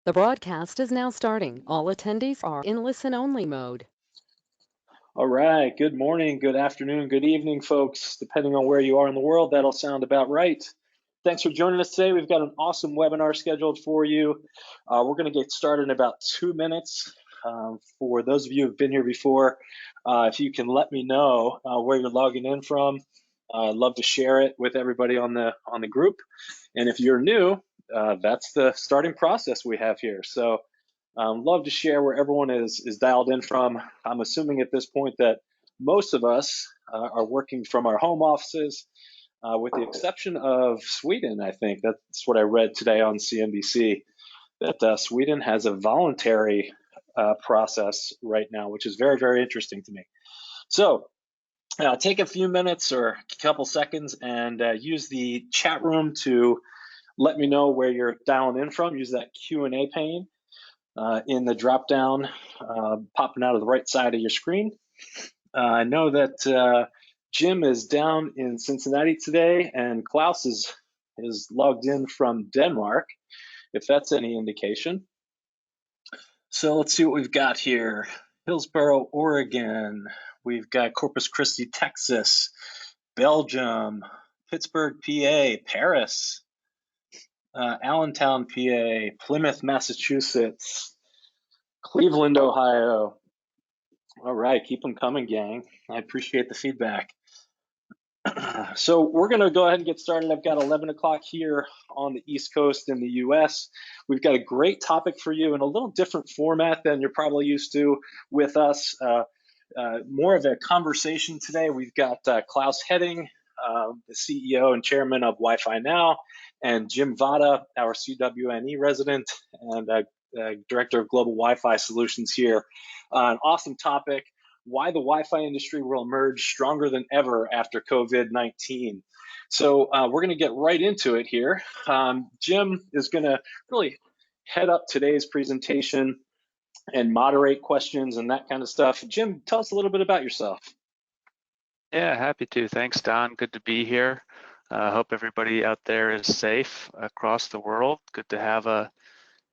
The broadcast is now starting. All attendees are in listen-only mode. All right, good morning, good afternoon, good evening, folks. Depending on where you are in the world, that'll sound about right. Thanks for joining us today. We've got an awesome webinar scheduled for you. We're going to get started in about 2 minutes. For those of you who've been here before, if you can let me know where you're logging in from, I'd love to share it with everybody on the group. And if you're new, that's the starting process we have here. So love to share where everyone is dialed in from. I'm assuming at this point that most of us are working from our home offices, with the exception of Sweden. I think that's what I read today on CNBC, that Sweden has a voluntary process right now, which is very, very interesting to me. So take a few minutes or a couple seconds and use the chat room to let me know where you're dialing in from. Use that Q&A pane in the drop down popping out of the right side of your screen. I know that Jim is down in Cincinnati today, and Klaus is logged in from Denmark, if that's any indication. So let's see what we've got here. Hillsboro, Oregon. We've got Corpus Christi, Texas, Belgium, Pittsburgh, PA, Paris, Allentown, PA, Plymouth, Massachusetts, Cleveland, Ohio. All right, keep them coming, gang. I appreciate the feedback. So we're going to go ahead and get started. I've got 11 o'clock here on the East Coast in the US. We've got a great topic for you in a little different format than you're probably used to with us. More of a conversation today. We've got Claus Hetting, the CEO and chairman of Wi-Fi Now, and Jim Vajda, our CWNE resident and director of global Wi-Fi solutions here. An awesome topic: why the Wi-Fi industry will emerge stronger than ever after COVID-19. So we're going to get right into it here. Jim is going to really head up today's presentation and moderate questions and that kind of stuff. Jim, tell us a little bit about yourself. Yeah, happy to. Thanks, Don. Good to be here. Hope everybody out there is safe across the world. Good to have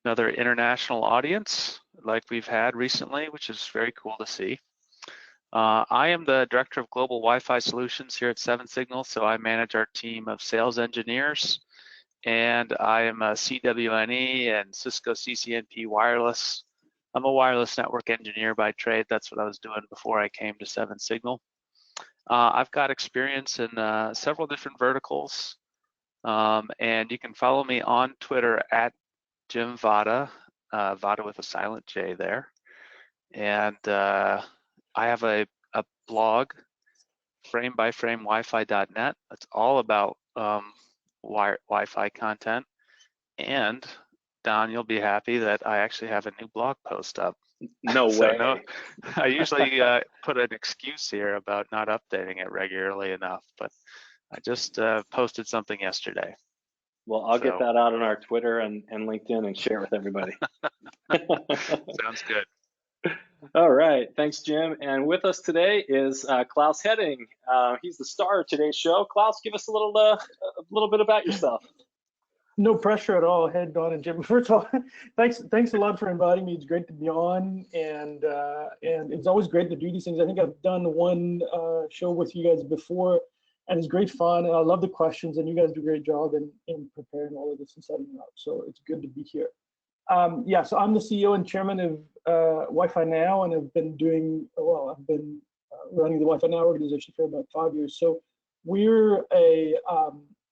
another international audience like we've had recently, which is very cool to see. I am the Director of Global Wi-Fi Solutions here at 7Signal, so I manage our team of sales engineers, and I am a CWNE and Cisco CCNP wireless. I'm a wireless network engineer by trade. That's what I was doing before I came to 7Signal. I've got experience in several different verticals, and you can follow me on Twitter at Jim Vajda, Vajda with a silent J there, and I have a blog, framebyframewifi.net. It's all about Wi-Fi content. And Don, you'll be happy that I actually have a new blog post up. No way. No, I usually put an excuse here about not updating it regularly enough, but I just posted something yesterday. Well, I'll get that out on our Twitter and LinkedIn and share it with everybody. Sounds good. All right, thanks, Jim. And with us today is Claus Hetting. He's the star of today's show. Klaus, give us a little bit about yourself. No pressure at all. Hey, Don and Jim. First of all, thanks a lot for inviting me. It's great to be on, and it's always great to do these things. I think I've done one show with you guys before, and it's great fun. And I love the questions, and you guys do a great job in preparing all of this and setting it up. So it's good to be here. Yeah, so I'm the CEO and chairman of Wi-Fi Now, and I've been running the Wi-Fi Now organization for about 5 years. So we're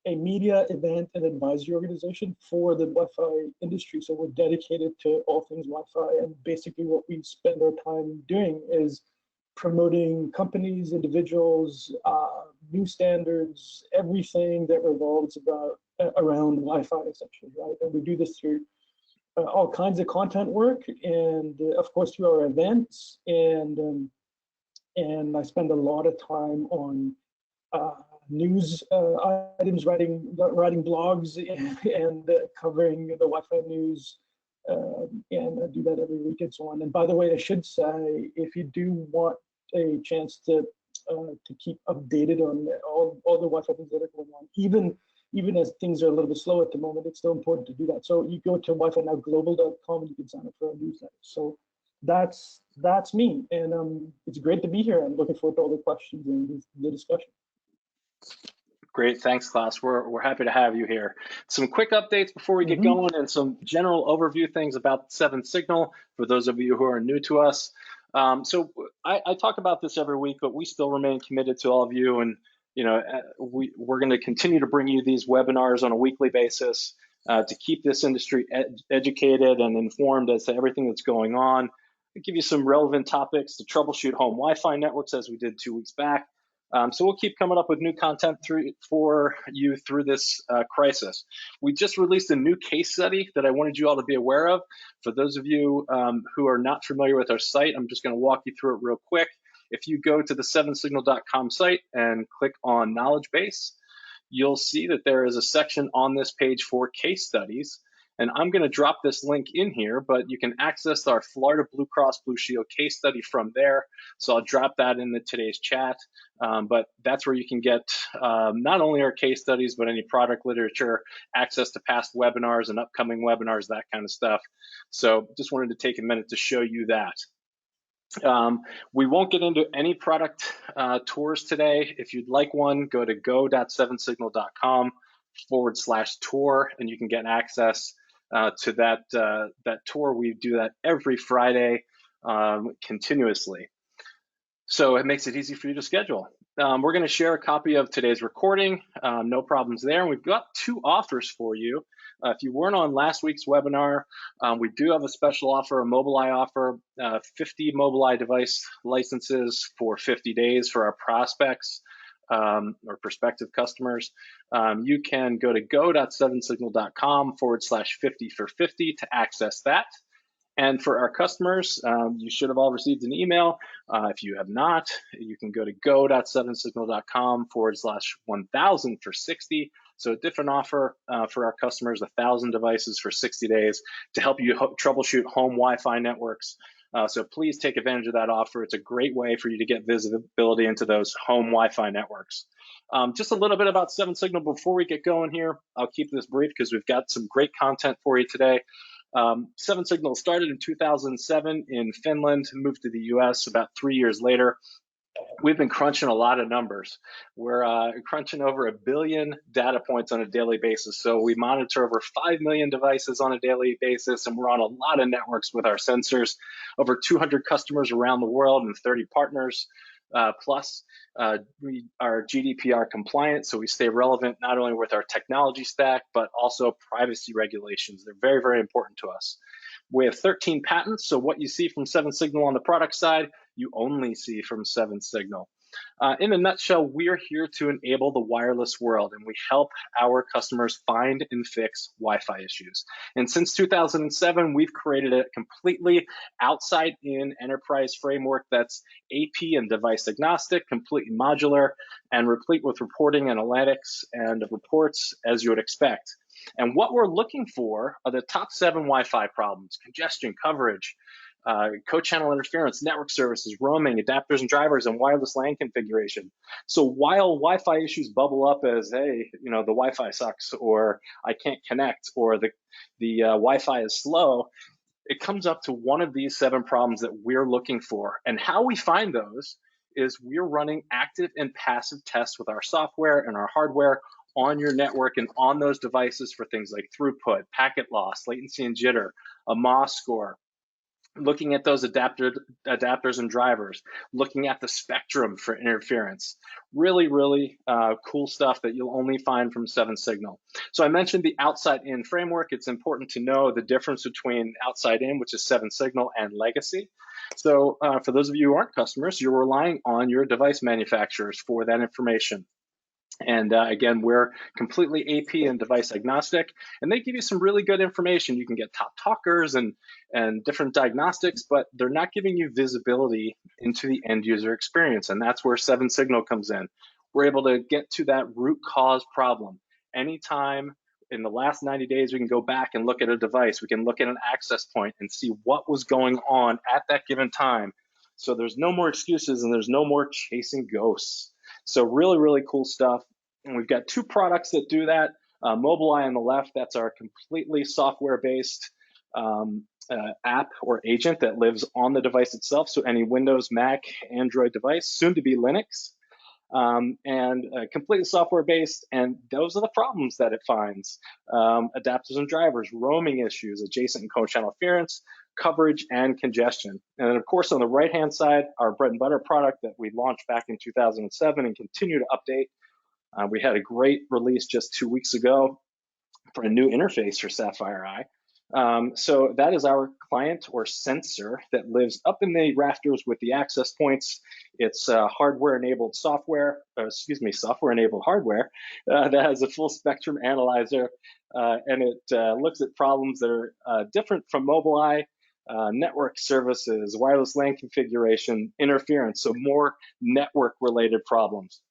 a media event and advisory organization for the Wi-Fi industry. So we're dedicated to all things Wi-Fi, and basically what we spend our time doing is promoting companies, individuals, new standards, everything that revolves around Wi-Fi, essentially, right? And we do this through all kinds of content work, and of course through our events, and I spend a lot of time on news items, writing blogs and covering the Wi-Fi news, and I do that every week and so on. And by the way, I should say, if you do want a chance to keep updated on all the Wi-Fi things that are going on, even even as things are a little bit slow at the moment, it's still important to do that. So you go to wifinowglobal.com and you can sign up for our newsletter. So that's me, and it's great to be here. I'm looking forward to all the questions and the discussion. Great, thanks, Klaus. We're happy to have you here. Some quick updates before we get going, and some general overview things about 7Signal for those of you who are new to us. So I talk about this every week, but we still remain committed to all of you, and we're going to continue to bring you these webinars on a weekly basis to keep this industry educated and informed as to everything that's going on. I'll give you some relevant topics to troubleshoot home Wi-Fi networks as we did 2 weeks back. So we'll keep coming up with new content for you through this crisis. We just released a new case study that I wanted you all to be aware of. For those of you who are not familiar with our site, I'm just going to walk you through it real quick. If you go to the 7signal.com site and click on Knowledge Base, you'll see that there is a section on this page for case studies. And I'm going to drop this link in here, but you can access our Florida Blue Cross Blue Shield case study from there. So I'll drop that in today's chat. But that's where you can get not only our case studies, but any product literature, access to past webinars and upcoming webinars, that kind of stuff. So just wanted to take a minute to show you that. We won't get into any product tours today. If you'd like one, go to go.7signal.com/tour, and you can get access to that tour. We do that every Friday continuously. So it makes it easy for you to schedule. We're going to share a copy of today's recording. No problems there. And we've got 2 offers for you. If you weren't on last week's webinar, we do have a special offer, a Mobileye offer, 50 Mobileye device licenses for 50 days for our prospects or prospective customers. You can go to go.7signal.com/50 for 50 to access that. And for our customers, you should have all received an email. If you have not, you can go to go.7signal.com/1000 for 60. So a different offer for our customers, 1,000 devices for 60 days to help you troubleshoot home Wi-Fi networks. So please take advantage of that offer. It's a great way for you to get visibility into those home Wi-Fi networks. Just a little bit about 7Signal before we get going here. I'll keep this brief because we've got some great content for you today. 7Signal started in 2007 in Finland, moved to the US about 3 years later. We've been crunching a lot of numbers. We're crunching over 1 billion data points on a daily basis. So we monitor over 5 million devices on a daily basis, and we're on a lot of networks with our sensors, over 200 customers around the world and 30 partners. Plus, we are GDPR compliant, so we stay relevant not only with our technology stack, but also privacy regulations. They're very, very important to us. We have 13 patents, so what you see from 7Signal on the product side, you only see from 7Signal. In a nutshell, we're here to enable the wireless world, and we help our customers find and fix Wi-Fi issues. And since 2007, we've created a completely outside-in enterprise framework that's AP and device agnostic, completely modular, and replete with reporting, analytics, and reports as you would expect. And what we're looking for are the top 7 Wi-Fi problems: congestion, coverage, co-channel interference, network services, roaming, adapters and drivers, and wireless LAN configuration. So while Wi-Fi issues bubble up as, hey, the Wi-Fi sucks, or I can't connect, or the Wi-Fi is slow, it comes up to one of these 7 problems that we're looking for. And how we find those is we're running active and passive tests with our software and our hardware on your network and on those devices for things like throughput, packet loss, latency and jitter, a MOS score, looking at those adapters and drivers, looking at the spectrum for interference. Really, really cool stuff that you'll only find from 7Signal. So I mentioned the outside-in framework. It's important to know the difference between outside-in, which is 7Signal, and legacy. So for those of you who aren't customers, you're relying on your device manufacturers for that information. And again, we're completely AP and device agnostic, and they give you some really good information. You can get top talkers and different diagnostics, but they're not giving you visibility into the end user experience. And that's where 7Signal comes in. We're able to get to that root cause problem. Anytime in the last 90 days, we can go back and look at a device. We can look at an access point and see what was going on at that given time. So there's no more excuses and there's no more chasing ghosts. So really, really cool stuff. And we've got 2 products that do that. Mobileye on the left, that's our completely software-based app or agent that lives on the device itself. So any Windows, Mac, Android device, soon to be Linux, and completely software-based. And those are the problems that it finds: adapters and drivers, roaming issues, adjacent and co-channel interference, coverage, and congestion. And then, of course, on the right-hand side, our bread and butter product that we launched back in 2007 and continue to update. We had a great release just 2 weeks ago for a new interface for Sapphire Eye. So that is our client or sensor that lives up in the rafters with the access points. It's hardware-enabled software, software-enabled hardware that has a full spectrum analyzer, and it looks at problems that are different from Mobileye, network services, wireless LAN configuration, interference, so more network-related problems.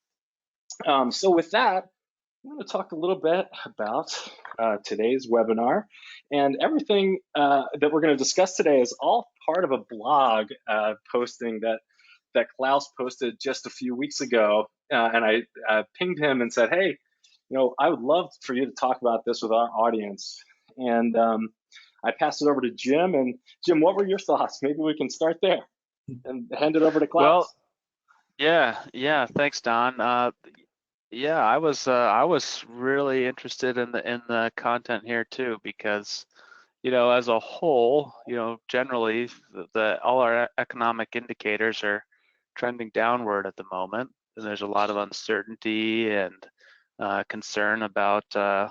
So with that, I'm going to talk a little bit about today's webinar, and everything that we're going to discuss today is all part of a blog posting that Klaus posted just a few weeks ago, and I pinged him and said, hey, I would love for you to talk about this with our audience. And I passed it over to Jim, and Jim, what were your thoughts? Maybe we can start there and hand it over to Klaus. Well, yeah, thanks, Don. Yeah, I was really interested in the content here too, because as a whole, generally all our economic indicators are trending downward at the moment, and there's a lot of uncertainty and concern about the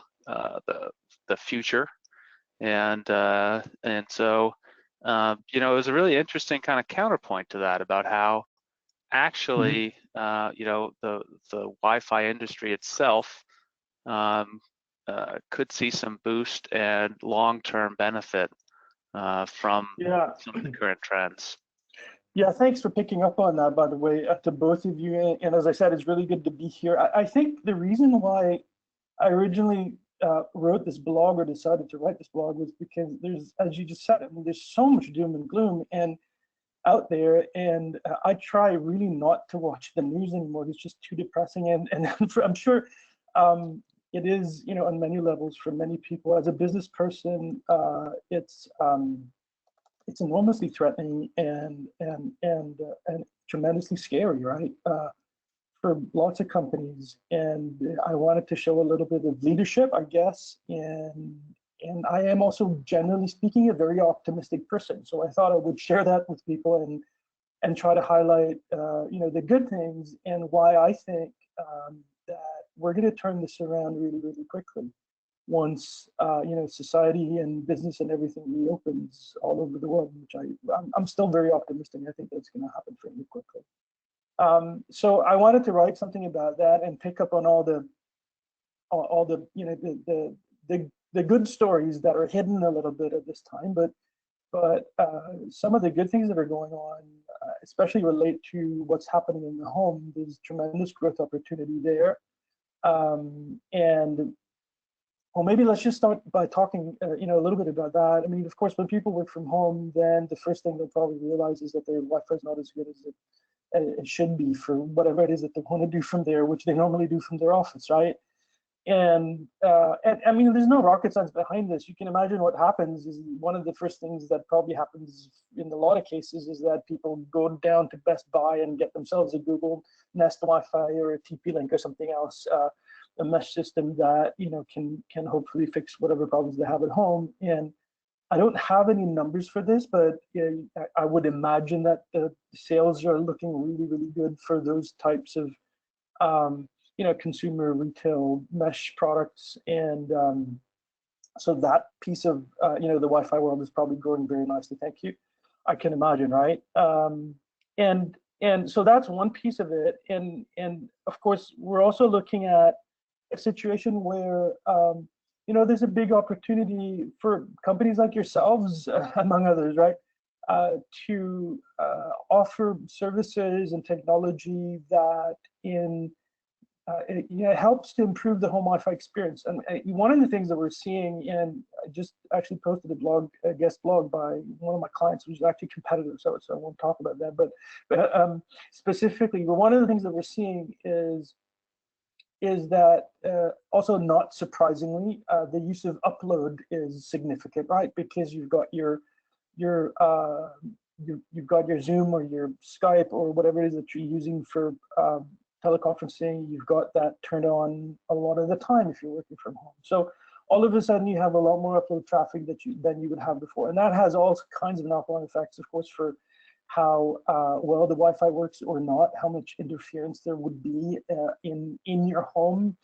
future, and so it was a really interesting kind of counterpoint to that about how actually, the Wi-Fi industry itself could see some boost and long-term benefit from some of the current trends. Yeah, thanks for picking up on that, by the way, to both of you. And as I said, it's really good to be here. I think the reason why I originally wrote this blog or decided to write this blog was because there's, as you just said, there's so much doom and gloom and out there, and I try really not to watch the news anymore. It's just too depressing, and I'm sure it is, on many levels for many people. As a business person, it's enormously threatening and tremendously scary, right? For lots of companies. And I wanted to show a little bit of leadership, I guess, and I am also, generally speaking, a very optimistic person. So I thought I would share that with people and try to highlight, the good things and why I think that we're going to turn this around really, really quickly once, society and business and everything reopens all over the world, which I'm still very optimistic. I think that's going to happen fairly quickly. So I wanted to write something about that and pick up on all the the good stories that are hidden a little bit at this time, but some of the good things that are going on, especially relate to what's happening in the home. There's tremendous growth opportunity there, and well, maybe let's just start by talking, a little bit about that. I mean, of course, when people work from home, then the first thing they'll probably realize is that their Wi-Fi is not as good as it should be for whatever it is that they want to do from there, which they normally do from their office, right? And I mean, there's no rocket science behind this. You can imagine what happens is one of the first things that probably happens in a lot of cases is that people go down to Best Buy and get themselves a Google Nest Wi-Fi or a TP-Link or something else, a mesh system that can hopefully fix whatever problems they have at home. And I don't have any numbers for this, but I would imagine that the sales are looking really, really good for those types of consumer retail mesh products, and so that piece of the Wi-Fi world is probably growing very nicely. Thank you. I can imagine, right? And so that's one piece of it, and of course we're also looking at a situation where there's a big opportunity for companies like yourselves, among others, right, to offer services and technology that it helps to improve the home Wi-Fi experience. And one of the things that we're seeing, and I just actually posted a guest blog by one of my clients, who's actually competitive, so I won't talk about that. But specifically, one of the things that we're seeing is is that also not surprisingly, the use of upload is significant, right? Because you've got your you've got your Zoom or your Skype or whatever it is that you're using for teleconferencing. You've got that turned on a lot of the time if you're working from home. So all of a sudden you have a lot more upload traffic than you would have before, and that has all kinds of knock-on effects, of course, for how well the Wi-Fi works or not, how much interference there would be in your home,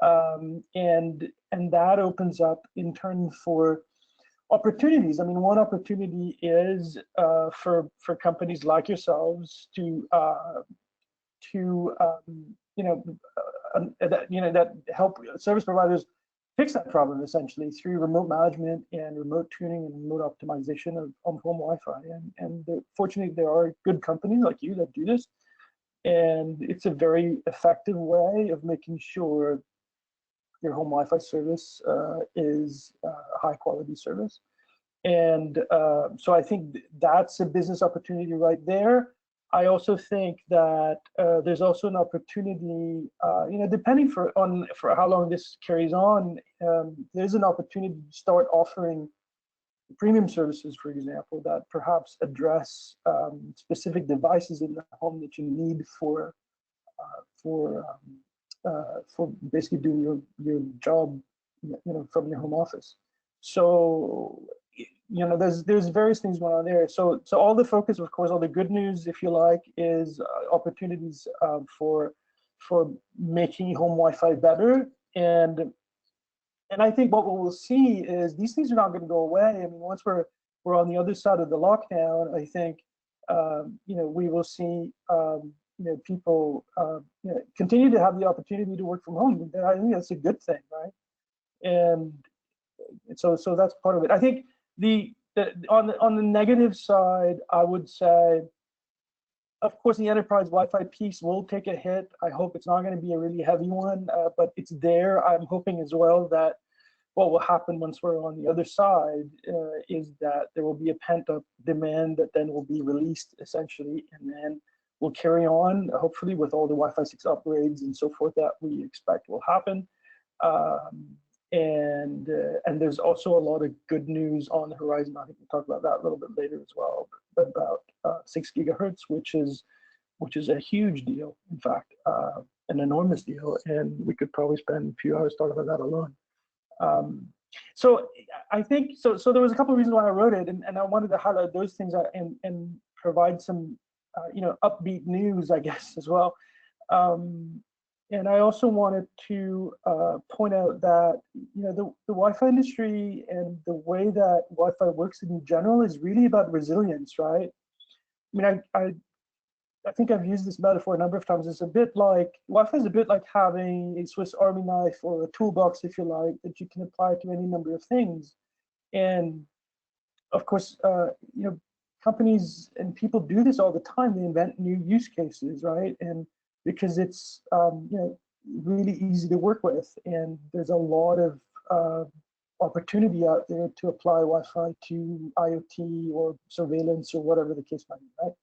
and that opens up in turn for opportunities. I mean, one opportunity is for companies like yourselves to that help service providers fix that problem essentially through remote management and remote tuning and remote optimization of home Wi-Fi. And fortunately, there are good companies like you that do this, and it's a very effective way of making sure your home Wi-Fi service is high quality service. And so I think that's a business opportunity right there. I also think that there's also an opportunity, depending for how long this carries on, there's an opportunity to start offering premium services, for example, that perhaps address specific devices in the home that you need for basically doing your job, from your home office. So there's various things going on there. So all the focus, of course, all the good news, if you like, is opportunities for making home Wi-Fi better. And I think what we'll see is these things are not going to go away. I mean, once we're on the other side of the lockdown, I think we will see people continue to have the opportunity to work from home. I think that's a good thing, right? And so that's part of it. I think on the negative side, I would say, of course, the enterprise Wi-Fi piece will take a hit. I hope it's not going to be a really heavy one, but it's there. I'm hoping as well that what will happen once we're on the other side is that there will be a pent-up demand that then will be released essentially, and then we'll carry on, hopefully, with all the Wi-Fi 6 upgrades and so forth that we expect will happen. And there's also a lot of good news on the horizon. I think we'll talk about that a little bit later as well, about 6 gigahertz, which is a huge deal, in fact, an enormous deal, and we could probably spend a few hours talking about that alone. So I think there was a couple of reasons why I wrote it, and I wanted to highlight those things and provide some upbeat news, I guess, as well. And I also wanted to point out that the Wi-Fi industry and the way that Wi-Fi works in general is really about resilience, right? I mean, I think I've used this metaphor a number of times. It's a bit like Wi-Fi is a bit like having a Swiss Army knife or a toolbox, if you like, that you can apply to any number of things. And of course, companies and people do this all the time. They invent new use cases, right? And because it's really easy to work with, and there's a lot of opportunity out there to apply Wi-Fi to IoT or surveillance or whatever the case might be, right?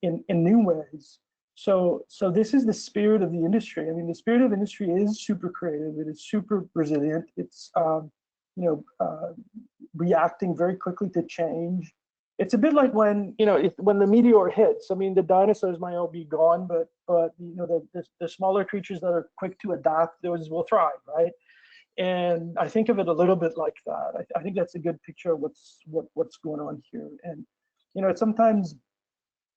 In new ways. So this is the spirit of the industry. I mean, the spirit of the industry is super creative. It is super resilient. It's reacting very quickly to change. It's a bit like when when the meteor hits. I mean, the dinosaurs might all be gone, but the smaller creatures that are quick to adapt, those will thrive, right? And I think of it a little bit like that. I think that's a good picture of what's going on here. And sometimes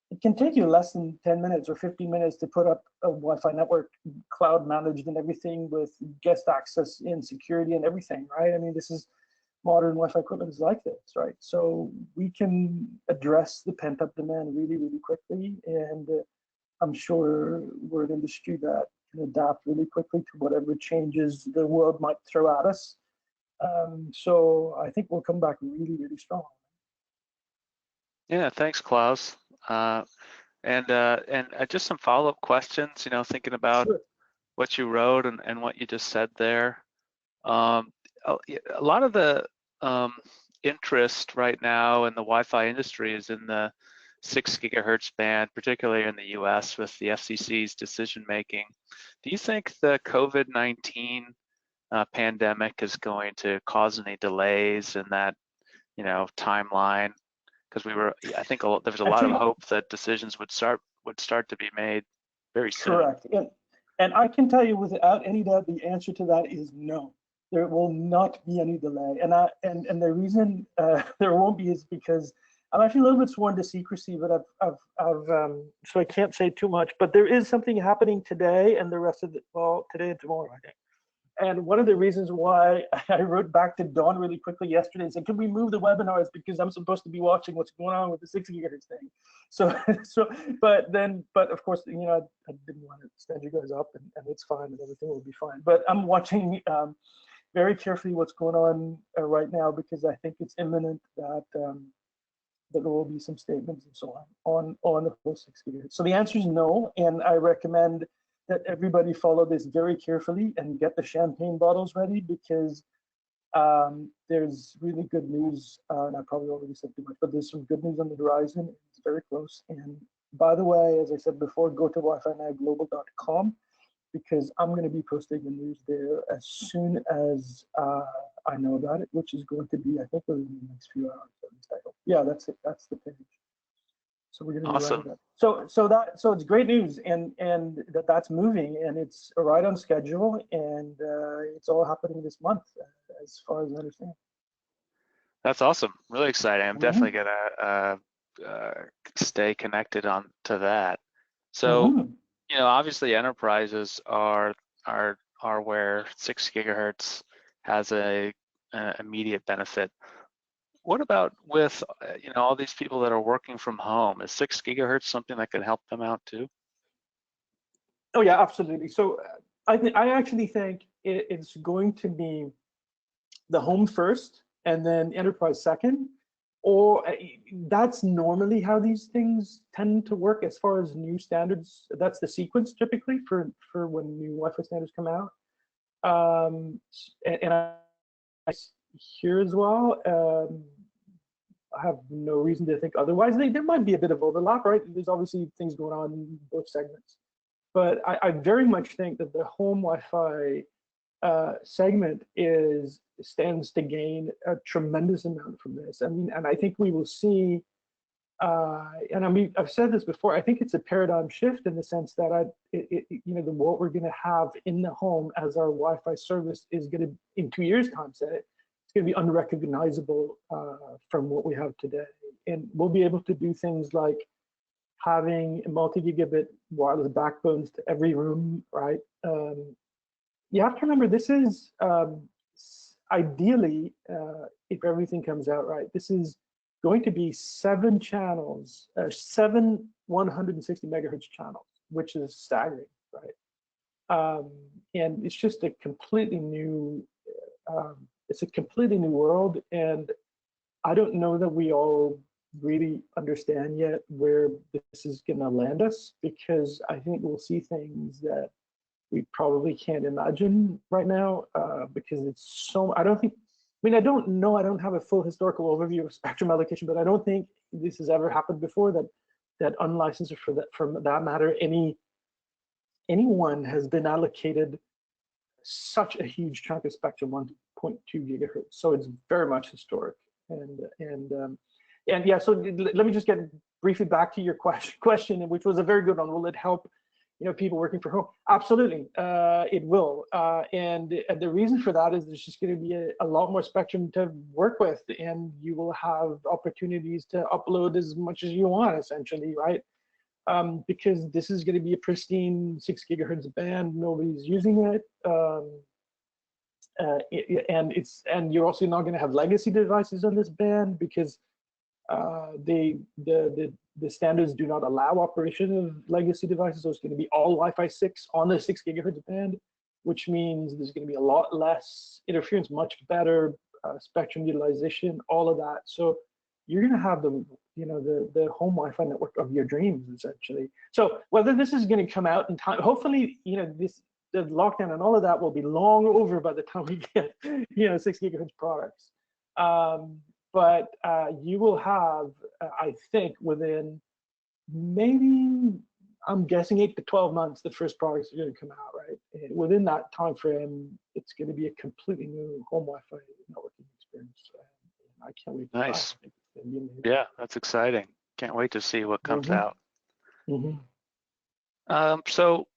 it can take you less than 10 minutes or 15 minutes to put up a Wi-Fi network, cloud managed and everything, with guest access and security and everything, right? I mean, this is modern Wi-Fi equipment is like this, right? So we can address the pent-up demand really, really quickly, and I'm sure we're an industry that can adapt really quickly to whatever changes the world might throw at us. So I think we'll come back really, really strong. Yeah, thanks, Claus. And just some follow-up questions. Thinking about Sure. what you wrote and what you just said there. A lot of the interest right now in the Wi-Fi industry is in the 6 gigahertz band, particularly in the US with the FCC's decision making. Do you think the COVID-19 pandemic is going to cause any delays in that, timeline? Because I think there was a lot of hope that decisions would start to be made very soon. Correct. And I can tell you without any doubt, the answer to that is no. There will not be any delay. And the reason there won't be is because I'm actually a little bit sworn to secrecy, but so I can't say too much. But there is something happening today and the rest of today and tomorrow, I think. And one of the reasons why I wrote back to Dawn really quickly yesterday and said, can we move the webinars because I'm supposed to be watching what's going on with the 6 gigahertz thing. But of course, I didn't want to stand you guys up and it's fine and everything will be fine. But I'm watching very carefully what's going on right now because I think it's imminent that there will be some statements and so on the whole 6 gigahertz. So the answer is no, and I recommend that everybody follow this very carefully and get the champagne bottles ready because there's really good news. And I probably already said too much, but there's some good news on the horizon. It's very close. And by the way, as I said before, go to wifinowglobal.com because I'm going to be posting the news there as soon as I know about it, which is going to be, I think, within the next few hours. At least I hope. Yeah, that's it. That's the page. So we're going to awesome. be that. So it's great news, and that's moving, and it's right on schedule, and it's all happening this month, as far as I understand. That's awesome. Really exciting. I'm definitely gonna stay connected on to that. So, obviously, enterprises are where 6 gigahertz has a immediate benefit. What about with all these people that are working from home? Is 6 gigahertz something that can help them out too? Oh yeah, absolutely. So I actually think it's going to be the home first and then enterprise second, or that's normally how these things tend to work as far as new standards. That's the sequence typically for when new Wi-Fi standards come out. And I here as well. I have no reason to think otherwise. There might be a bit of overlap, right? There's obviously things going on in both segments. But I very much think that the home Wi-Fi segment stands to gain a tremendous amount from this. I mean, and I think we will see, I've said this before, I think it's a paradigm shift in the sense that what we're going to have in the home as our Wi-Fi service is going to, in 2 years' time, say, it's going to be unrecognizable from what we have today. And we'll be able to do things like having multi-gigabit wireless backbones to every room, right? You have to remember, this is ideally, if everything comes out right, this is going to be 7 channels, 7 160 megahertz channels, which is staggering, right? And it's just a completely new, it's a completely new world, and I don't know that we all really understand yet where this is going to land us, because I think we'll see things that we probably can't imagine right now, because it's so, I don't know, I don't have a full historical overview of spectrum allocation, but I don't think this has ever happened before, that unlicensed, or for that matter, anyone has been allocated such a huge chunk of spectrum, 1.2 gigahertz. So it's very much historic. And yeah, so let me just get briefly back to your question, which was a very good one. Will it help, people working from home? Absolutely, it will. And the reason for that is there's just going to be a lot more spectrum to work with, and you will have opportunities to upload as much as you want, essentially, right? Because this is going to be a pristine 6 gigahertz band. Nobody's using it. And you're also not going to have legacy devices on this band, because the standards do not allow operation of legacy devices. So it's going to be all Wi-Fi 6 on the 6 gigahertz band, which means there's going to be a lot less interference, much better spectrum utilization, all of that. So you're going to have the home Wi-Fi network of your dreams, essentially. So whether this is going to come out in time, hopefully, the lockdown and all of that will be long over by the time we get 6 gigahertz products. But you will have, I think, within maybe, I'm guessing 8 to 12 months, the first products are going to come out, right? And within that time frame, it's going to be a completely new home Wi-Fi networking experience. I can't wait to try it. Nice. I think it's going to be amazing. Yeah, that's exciting. Can't wait to see what comes out. So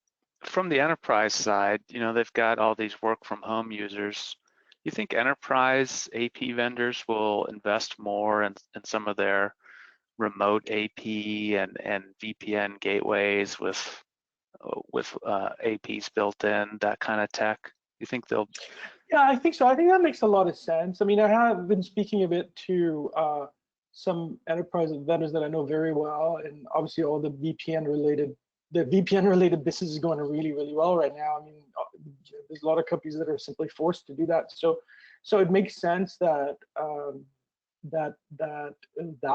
from the enterprise side, they've got all these work from home users. You think enterprise AP vendors will invest more in some of their remote AP and VPN gateways with APs built in, that kind of tech? You think they'll? Yeah, I think so. I think that makes a lot of sense. I mean, I have been speaking a bit to some enterprise vendors that I know very well, and obviously all the VPN related business is going really, really well right now. I mean, there's a lot of companies that are simply forced to do that. So it makes sense that that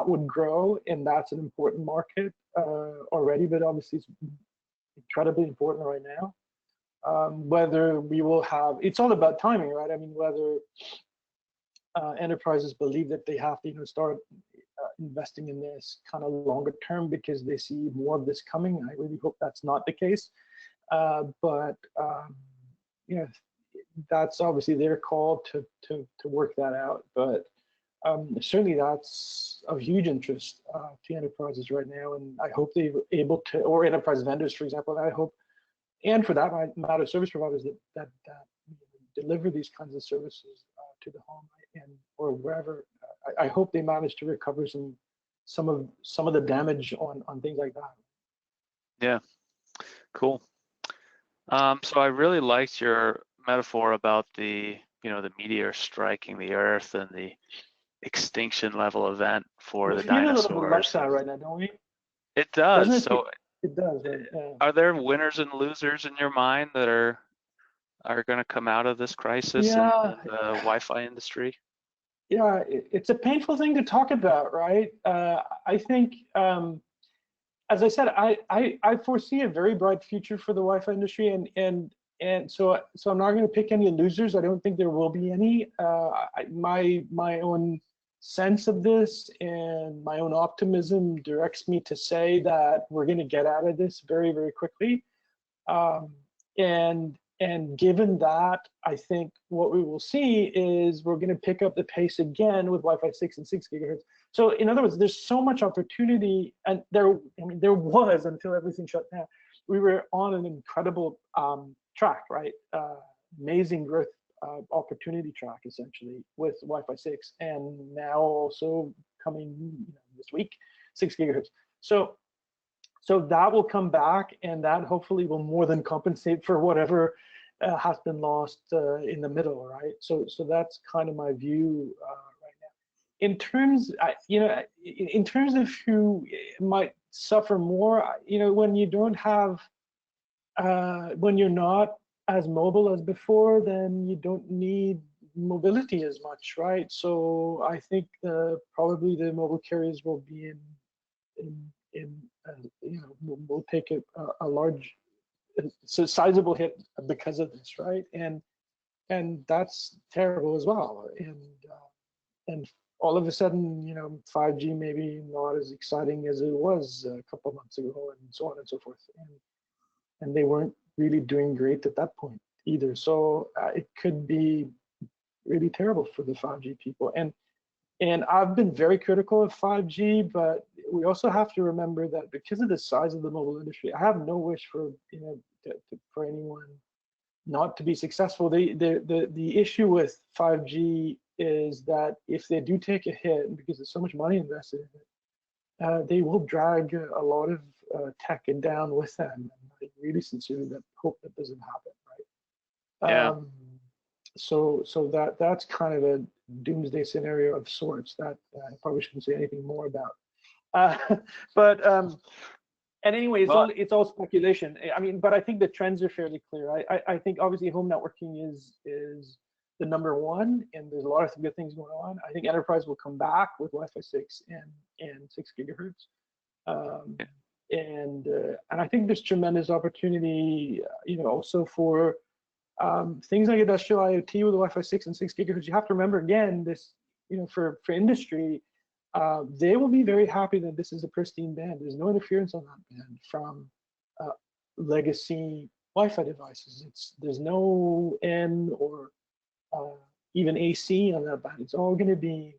would grow, and that's an important market already, but obviously it's incredibly important right now. Whether we will have, it's all about timing, right? I mean, whether enterprises believe that they have to start investing in this kind of longer term because they see more of this coming. I really hope that's not the case. But that's obviously their call to work that out. But certainly that's of huge interest to enterprises right now, and I hope they're able to, or enterprise vendors, for example, I hope, and for that matter, service providers that deliver these kinds of services to the home and or wherever. I hope they manage to recover some of the damage on things like that. Yeah, cool. So I really liked your metaphor about the meteor striking the Earth and the extinction level event for the dinosaurs. We feel a little bit like that right now, don't we? It does. Doesn't it? So it does. Right? Yeah. Are there winners and losers in your mind that are going to come out of this crisis in the Wi-Fi industry? Yeah, it's a painful thing to talk about, right? I think, as I said, I foresee a very bright future for the Wi-Fi industry, and so I'm not going to pick any losers. I don't think there will be any. My own sense of this and my own optimism directs me to say that we're going to get out of this very, very quickly. And given that, I think what we will see is we're going to pick up the pace again with Wi-Fi 6 and 6 gigahertz. So in other words, there's so much opportunity, and there was until everything shut down. We were on an incredible track, right? Amazing growth opportunity track, essentially, with Wi-Fi 6, and now also coming this week, 6 gigahertz. So that will come back, and that hopefully will more than compensate for whatever has been lost in the middle, right? So that's kind of my view right now. In terms of who might suffer more, when you don't have, when you're not as mobile as before, then you don't need mobility as much, right? So I think probably the mobile carriers will be will take a large, sizable hit because of this, right? And that's terrible as well. And all of a sudden, 5G maybe not as exciting as it was a couple of months ago, and so on and so forth. And they weren't really doing great at that point either. So it could be really terrible for the 5G people. And I've been very critical of 5G, but we also have to remember that because of the size of the mobile industry, I have no wish for for anyone not to be successful. The issue with 5G is that if they do take a hit, because there's so much money invested in it, they will drag a lot of tech down with them. And I really sincerely hope that doesn't happen, right? Yeah. So that's kind of a doomsday scenario of sorts that I probably shouldn't say anything more about. And anyway, it's all speculation. I mean, but I think the trends are fairly clear. I think obviously home networking is the number one, and there's a lot of good things going on. I think enterprise will come back with Wi-Fi 6 and 6 gigahertz. And I think there's tremendous opportunity, also for things like industrial IoT with Wi-Fi 6 and 6 gigahertz. You have to remember again this, for industry, they will be very happy that this is a pristine band. There's no interference on that band from legacy Wi-Fi devices. There's no N or even AC on that band. It's all going to be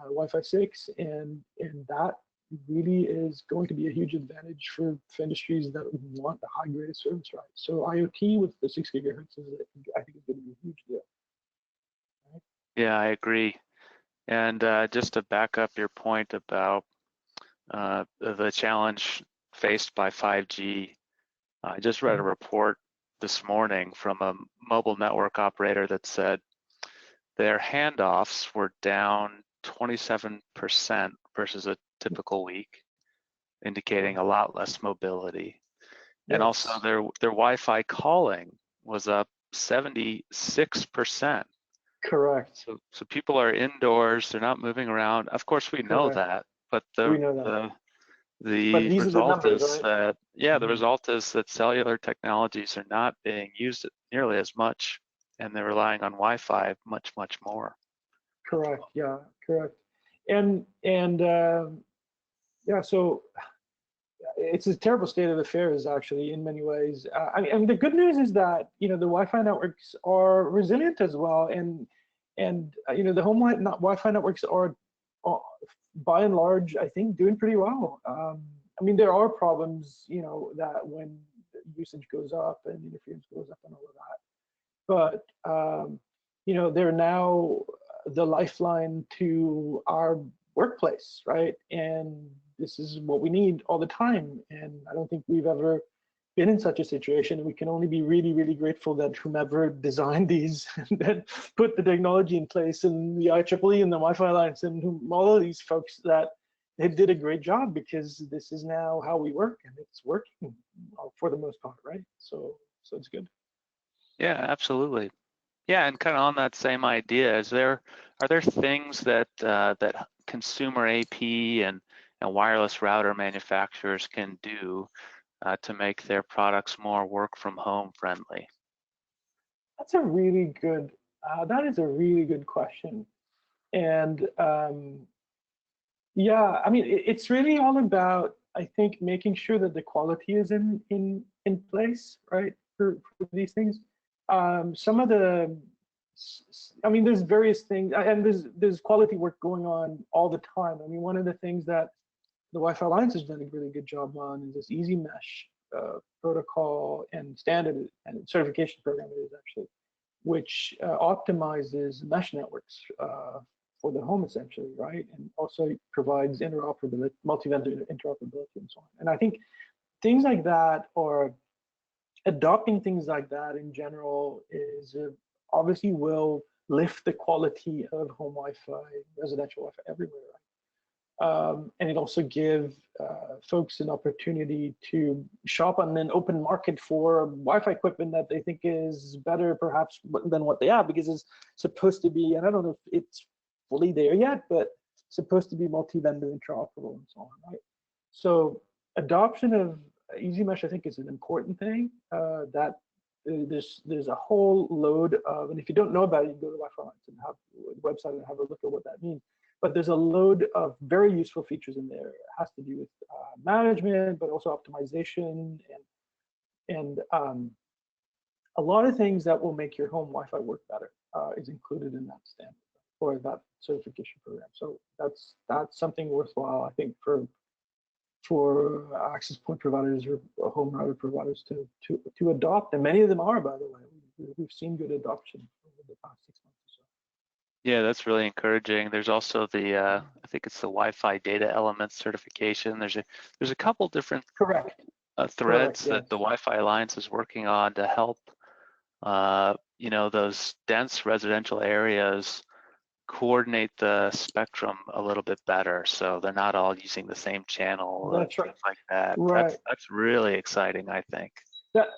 Wi-Fi 6, and that really is going to be a huge advantage for industries that want a high grade of service, right? So IoT with the 6 gigahertz is, I think, is going to be a huge deal. Right? Yeah, I agree. And just to back up your point about the challenge faced by 5G, I just read a report this morning from a mobile network operator that said their handoffs were down 27% versus a typical week, indicating a lot less mobility. Yes. And also their Wi-Fi calling was up 76%. Correct. So people are indoors, they're not moving around. Of course, we know that, but we know that. the result is right? that, yeah, the result is that cellular technologies are not being used nearly as much, and they're relying on Wi-Fi much, much more. Correct. Yeah. Correct. And yeah. So it's a terrible state of affairs, actually, in many ways. I mean, the good news is that the Wi-Fi networks are resilient as well, and the home Wi-Fi networks are, by and large, I think, doing pretty well. I mean, there are problems, that when usage goes up and interference goes up and all of that, but they're now the lifeline to our workplace, right? And this is what we need all the time. And I don't think we've ever been in such a situation. We can only be really, really grateful that whomever designed these and then put the technology in place, and the IEEE and the Wi-Fi Alliance and all of these folks, that they did a great job, because this is now how we work, and it's working for the most part, right? So it's good. Yeah, absolutely. Yeah, and kind of on that same idea, are there things that that consumer AP and wireless router manufacturers can do to make their products more work from home friendly? That's a really good. That is a really good question, and yeah, I mean, it's really all about, I think, making sure that the quality is in place, right, for these things. Some of the, I mean, there's various things, and there's quality work going on all the time. I mean, one of the things that the Wi-Fi Alliance has done a really good job on is this Easy Mesh protocol and standard and certification program, it is actually, which optimizes mesh networks for the home, essentially, right? And also provides interoperability, multi-vendor interoperability, and so on. And I think things like that, or adopting things like that in general, is obviously will lift the quality of home Wi-Fi, residential Wi-Fi everywhere, right? And it also gives folks an opportunity to shop on an open market for Wi-Fi equipment that they think is better, perhaps, than what they have, because it's supposed to be, and I don't know if it's fully there yet, but supposed to be multi-vendor interoperable and so on, right? So adoption of Easy Mesh, I think, is an important thing. That there's a whole load of, and if you don't know about it, you can go to Wi-Fi Alliance and have the website and have a look at what that means. But there's a load of very useful features in there. It has to do with management, but also optimization, and a lot of things that will make your home Wi-Fi work better is included in that standard or that certification program. So that's something worthwhile, I think, for access point providers or home router providers to adopt, and many of them are, by the way. We've seen good adoption over the past 6 months or so. Yeah, that's really encouraging. There's also the I think it's the Wi-Fi data elements certification. There's a couple different Correct. threads Correct, that yes. the Wi-Fi Alliance is working on to help those dense residential areas coordinate the spectrum a little bit better, so they're not all using the same channel. That's right. Things like that. Right. That's really exciting, I think.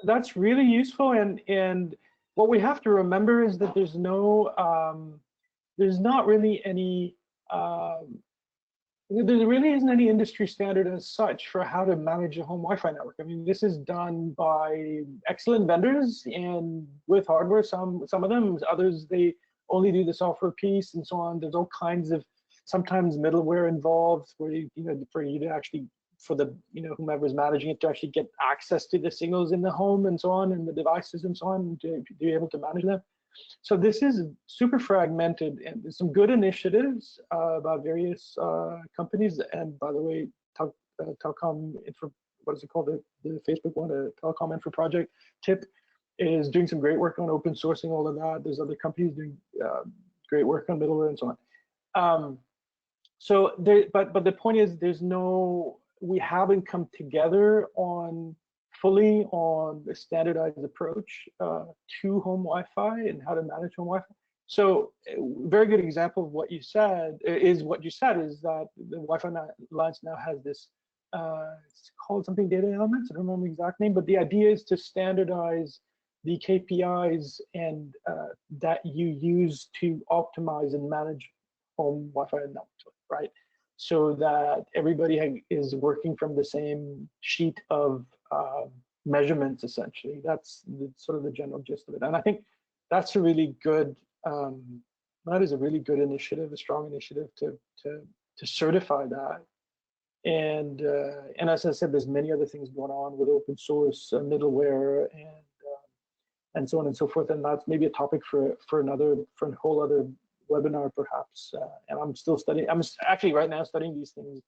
That's really useful, and what we have to remember is that there's not really any there really isn't any industry standard as such for how to manage a home Wi-Fi network. I mean, this is done by excellent vendors and with hardware. Some of them, others they only do the software piece and so on. There's all kinds of sometimes middleware involved, where for you to actually, for the whomever's managing it to actually get access to the signals in the home and so on, and the devices and so on, to be able to manage them. So this is super fragmented, and there's some good initiatives about various companies. And by the way, telecom infra, what is it called? The Facebook one, the telecom infra project, TIP, is doing some great work on open sourcing all of that. There's other companies doing great work on middleware and so on. So there, but the point is, we haven't come together fully on a standardized approach to home Wi-Fi and how to manage home Wi-Fi. So a very good example of what you said is that the Wi-Fi Alliance now has this, it's called something data elements, I don't remember the exact name, but the idea is to standardize the KPIs and that you use to optimize and manage home Wi-Fi network, right? So that everybody is working from the same sheet of measurements, essentially. That's sort of the general gist of it. And I think that's a really good, that is a really good initiative, a strong initiative to certify that. And as I said, there's many other things going on with open source middleware and so on and so forth. And that's maybe a topic for a whole other webinar, perhaps. And I'm still studying. I'm actually right now studying these things.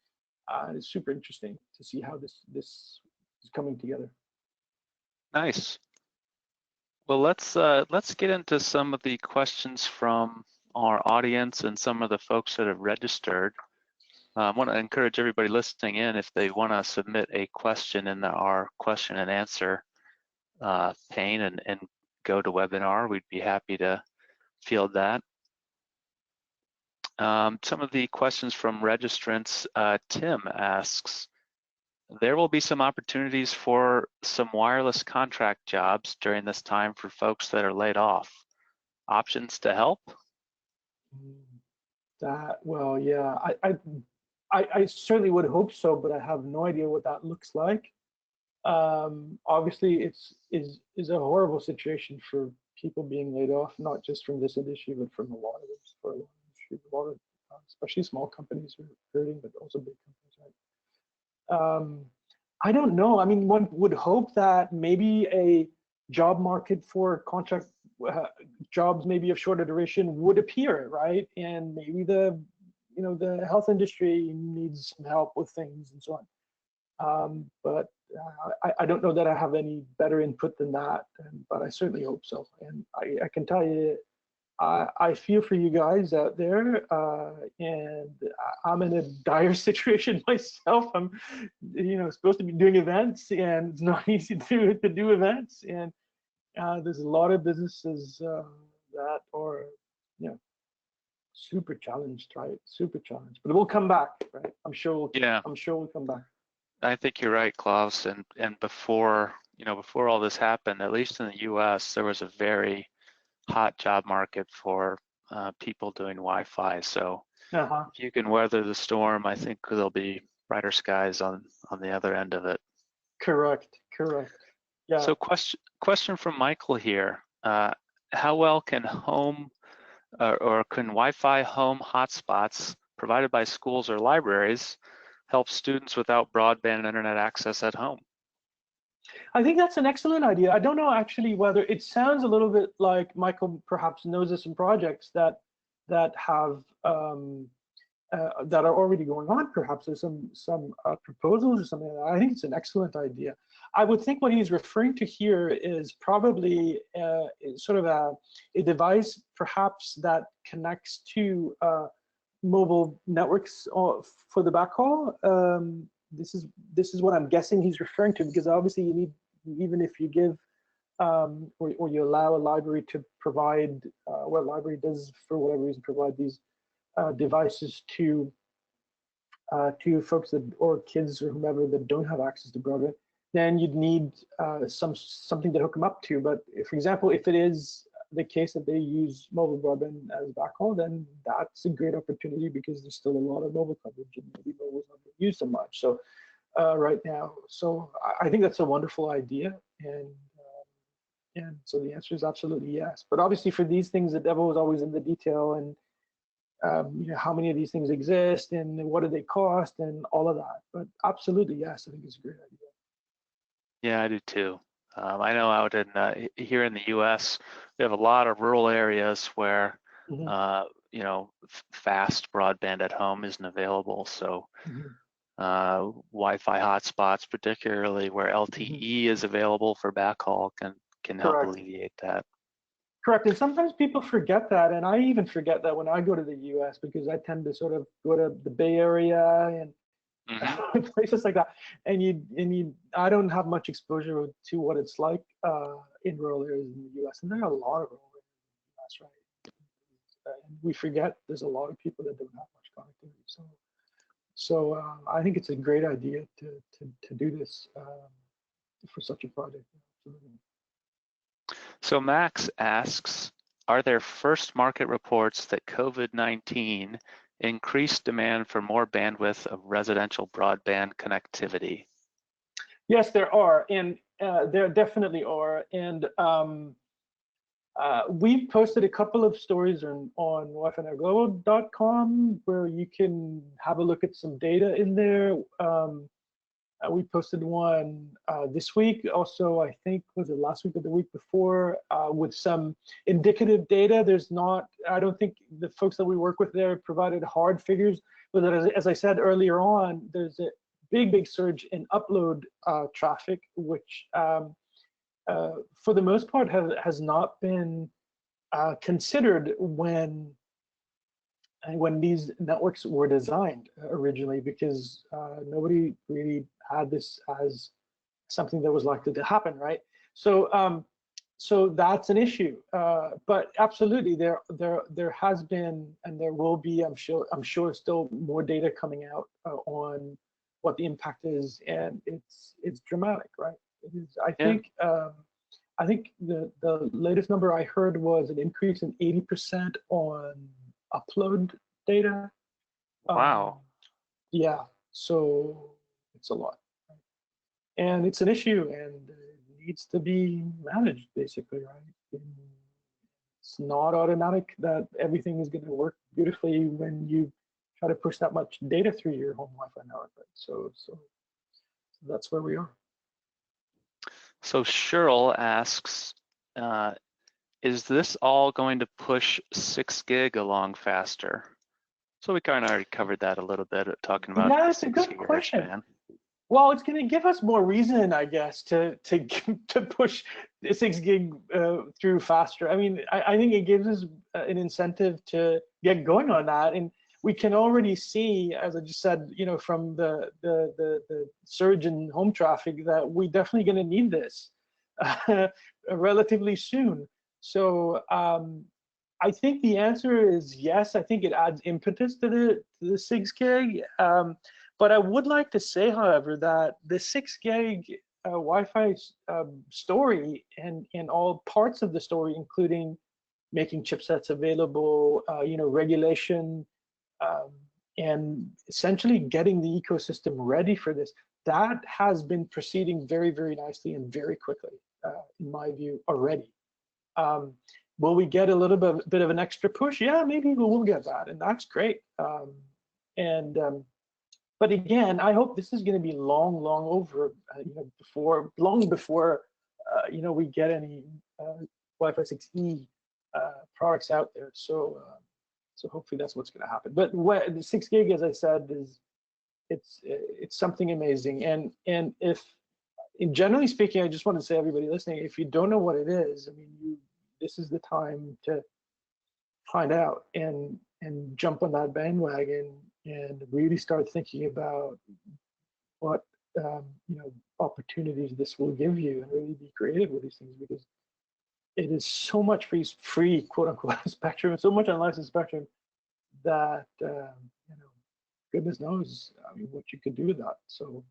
It's super interesting to see how this is coming together. Nice. Well, let's get into some of the questions from our audience and some of the folks that have registered. I want to encourage everybody listening in, if they want to submit a question in our question and answer pane and go to webinar, we'd be happy to field that. Some of the questions from registrants, Tim asks, there will be some opportunities for some wireless contract jobs during this time for folks that are laid off. Options to help? Well, yeah, I certainly would hope so, but I have no idea what that looks like. Obviously, is a horrible situation for people being laid off, not just from this industry, but from a lot of it, for a lot of industries, a lot of, especially small companies are hurting, but also big companies, right? I don't know. I mean, one would hope that maybe a job market for contract jobs, maybe of shorter duration, would appear, right? And maybe the health industry needs some help with things and so on. But I don't know that I have any better input than that, but I certainly hope so. And I can tell you, I feel for you guys out there, and I'm in a dire situation myself. I'm, supposed to be doing events, and it's not easy to do events. And there's a lot of businesses that are, super challenged, right? Super challenged, but we'll come back, right? I'm sure we'll come back. I think you're right, Klaus. And before all this happened, at least in the U.S., there was a very hot job market for people doing Wi-Fi. So if you can weather the storm, I think there'll be brighter skies on the other end of it. Correct. Yeah. So question from Michael here. How well can can Wi-Fi home hotspots provided by schools or libraries help students without broadband internet access at home? I think that's an excellent idea. I don't know actually whether it sounds a little bit like Michael perhaps knows of some projects that have that are already going on. Perhaps there's some proposals or something like that. I think it's an excellent idea. I would think what he's referring to here is probably sort of a device perhaps that connects to mobile networks for the backhaul. This is what I'm guessing he's referring to, because obviously you need, even if you give or you allow a library to provide, what a library does for whatever reason, provide these devices to folks that, or kids or whomever, that don't have access to broadband, then you'd need something to hook them up to. But for example, if it is the case that they use mobile broadband as backhaul, then that's a great opportunity, because there's still a lot of mobile coverage and maybe mobile's not being used so much. So right now, so I think that's a wonderful idea, and so the answer is absolutely yes. But obviously for these things, the devil is always in the detail, and how many of these things exist and what do they cost and all of that. But absolutely, yes, I think it's a great idea. Yeah, I do too. I know out in here in the U.S., we have a lot of rural areas where fast broadband at home isn't available. So Wi-Fi hotspots, particularly where LTE is available for backhaul, can help Correct. alleviate that. Correct. And sometimes people forget that, and I even forget that when I go to the U.S. because I tend to sort of go to the Bay Area and places like that, and I don't have much exposure to what it's like in rural areas in the U.S. And there are a lot of rural areas in the U.S. right? And we forget there's a lot of people that don't have much connectivity. So I think it's a great idea to do this for such a project. Absolutely. So Max asks, are there first market reports that COVID-19 increased demand for more bandwidth of residential broadband connectivity? Yes, there are, and there definitely are. And we've posted a couple of stories on wifiNetGlobal.com where you can have a look at some data in there. We posted one this week, also I think was it last week or the week before, with some indicative data. I don't think the folks that we work with there provided hard figures, but as I said earlier on, there's a big surge in upload traffic, which for the most part has not been considered when these networks were designed originally, because nobody really had this as something that was likely to happen, right? So so that's an issue. But absolutely, there has been and there will be, I'm sure still more data coming out on what the impact is, and it's dramatic, right? It is. I think the latest number I heard was an increase in 80% on upload data. Wow. Yeah, so it's a lot, right? And it's an issue, and it needs to be managed, basically, right? It's not automatic that everything is going to work beautifully when you try to push that much data through your home Wi-Fi network, right? So that's where we are. So Cheryl asks, is this all going to push 6 gig along faster? So we kind of already covered that a little bit, talking about it's a good question. Band. Well, it's going to give us more reason, I guess, to push 6 gig through faster. I mean, I think it gives us an incentive to get going on that, and we can already see, as I just said, from the surge in home traffic, that we're definitely going to need this relatively soon. So I think the answer is yes. I think it adds impetus to the 6 gig. But I would like to say, however, that the 6 gig Wi-Fi story and all parts of the story, including making chipsets available, regulation, and essentially getting the ecosystem ready for this, that has been proceeding very, very nicely and very quickly, in my view, already. Will we get a little bit of an extra push? Yeah, maybe we will get that, and that's great. But again, I hope this is going to be long over, long before we get any Wi-Fi 6E products out there. So hopefully that's what's going to happen. But the 6 gig, as I said, it's something amazing. And if, generally speaking, I just want to say, everybody listening, if you don't know what it is, I mean, this is the time to find out and jump on that bandwagon and really start thinking about what opportunities this will give you, and really be creative with these things, because it is so much free quote unquote spectrum, so much unlicensed spectrum, that goodness knows, I mean, what you could do with that. So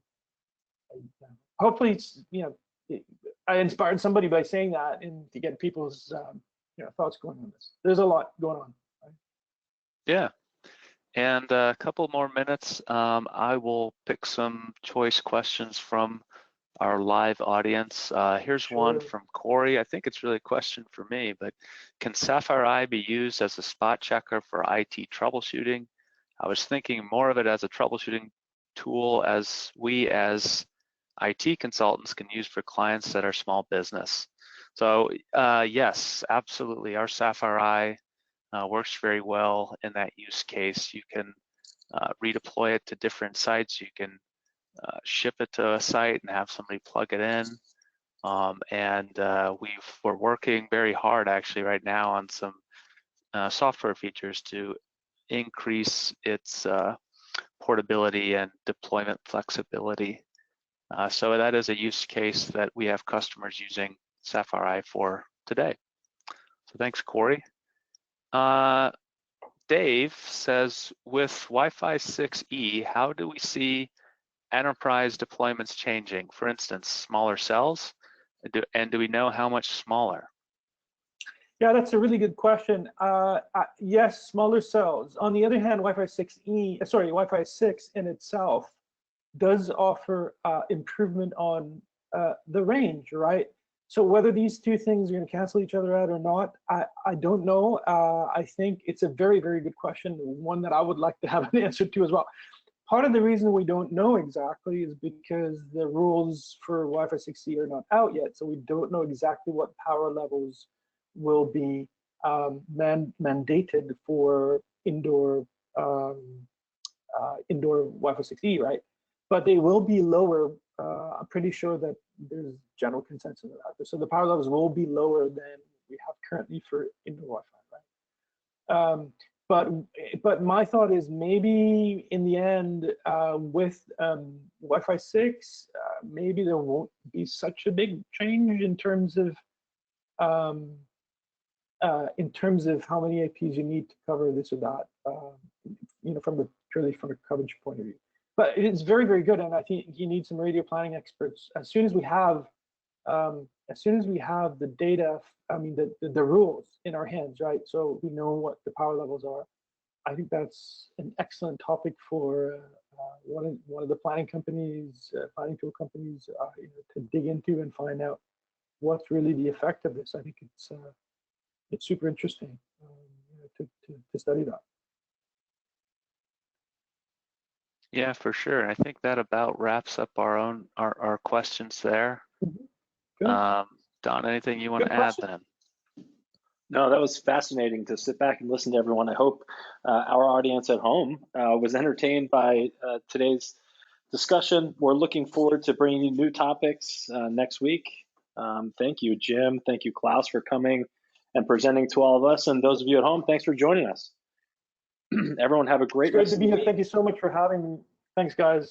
hopefully it's I inspired somebody by saying that, and to get people's thoughts going on this. There's a lot going on, right? Yeah. And a couple more minutes, I will pick some choice questions from our live audience. Here's one from Corey. I think it's really a question for me, but can Sapphire Eye be used as a spot checker for IT troubleshooting? I was thinking more of it as a troubleshooting tool as we as IT consultants can use for clients that are small business. So yes, absolutely. Our Sapphire Eye works very well in that use case. You can redeploy it to different sites. You can ship it to a site and have somebody plug it in. We're working very hard actually right now on some software features to increase its portability and deployment flexibility. So that is a use case that we have customers using Sapphire Eye for today. So thanks, Corey. Dave says, with Wi-Fi 6E, how do we see enterprise deployments changing? For instance, smaller cells, and do we know how much smaller? Yeah, that's a really good question. Yes, smaller cells. On the other hand, Wi-Fi 6 in itself does offer improvement on the range, right? So whether these two things are going to cancel each other out or not, I don't know. I think it's a very, very good question, one that I would like to have an answer to as well. Part of the reason we don't know exactly is because the rules for Wi-Fi 6E are not out yet, so we don't know exactly what power levels will be mandated for indoor Wi-Fi 6E, right? But they will be lower. I'm pretty sure that there's general consensus of that. So the power levels will be lower than we have currently for indoor Wi-Fi, right? But my thought is maybe in the end with Wi-Fi 6, maybe there won't be such a big change in terms of how many APs you need to cover this or that, you know, purely from a coverage point of view. But it's very, very good, and I think you need some radio planning experts. As soon as we have the data, I mean the rules in our hands, right? So we know what the power levels are. I think that's an excellent topic for one of the planning companies, planning tool companies, you know, to dig into and find out what's really the effect of this. I think it's super interesting, you know, to study that. Yeah, for sure. I think that about wraps up our questions there. Mm-hmm. Don, anything you want to add then? No, that was fascinating to sit back and listen to everyone. I hope our audience at home was entertained by today's discussion. We're looking forward to bringing you new topics next week. Thank you, Jim. Thank you, Klaus, for coming and presenting to all of us. And those of you at home, thanks for joining us. Everyone have a great rest of the week. Thank you so much for having me. Thanks, guys.